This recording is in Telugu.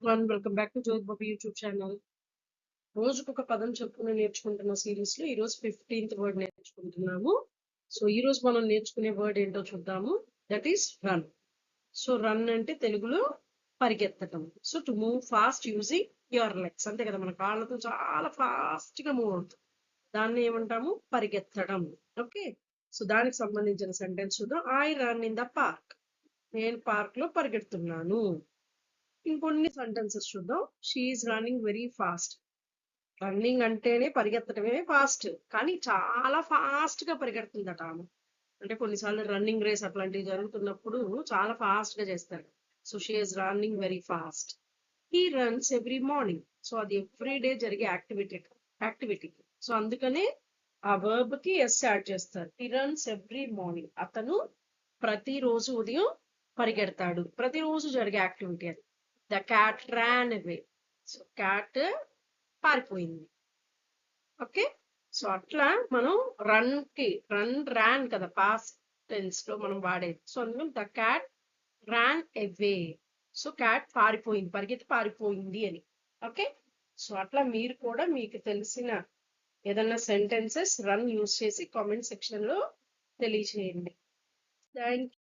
Welcome back to Jyothi Babu YouTube channel. రోజుకొక పదం చెప్పుకుని నేర్చుకుంటున్న సిరీస్ లో ఈ రోజు 15th వర్డ్ నేర్చుకుంటున్నాము. సో ఈ రోజు మనం నేర్చుకునే వర్డ్ ఏంటో చూద్దాము. That is run. So run అంటే తెలుగులో పరిగెత్తటం. So to move fast using your legs, అంతే కదా, మన కాళ్ళతో చాలా ఫాస్ట్ గా మూవ్ అవుతుంది. దాన్ని ఏమంటాము? పరిగెత్తడం. ఓకే, సో దానికి సంబంధించిన సెంటెన్స్ చూద్దాం. I run in the park. నేను పార్క్ లో పరిగెడుతున్నాను. ఇంకొన్ని సెంటెన్సెస్ చూద్దాం. She's running very fast. Running అంటేనే పరిగెత్తడమే ఫాస్ట్, కానీ చాలా ఫాస్ట్ గా పరిగెడుతుందట ఆమె. అంటే కొన్నిసార్లు రన్నింగ్ రేస్ అట్లాంటివి జరుగుతున్నప్పుడు చాలా ఫాస్ట్ గా చేస్తారు. So she's running very fast. He runs every morning. So అది ఎవ్రీ డే జరిగే యాక్టివిటీ. సో అందుకనే ఆ వర్బ్ కి ఎస్ యాడ్ చేస్తారు. He runs every morning. అతను ప్రతిరోజు ఉదయం పరిగెడతాడు. ప్రతిరోజు జరిగే యాక్టివిటీ అది. The cat ran away. So cat పారిపోయింది. ఓకే, సో అట్లా మనం రన్ కదా పాస్ట్ టెన్స్ లో మనం వాడేది. సో అందుకని the cat ran away. So cat పారిపోయింది, పరిగెత్తి పారిపోయింది అని. ఓకే, సో అట్లా మీరు కూడా మీకు తెలిసిన ఏదన్నా సెంటెన్సెస్ రన్ యూజ్ చేసి కామెంట్ సెక్షన్ లో తెలియచేయండి. థ్యాంక్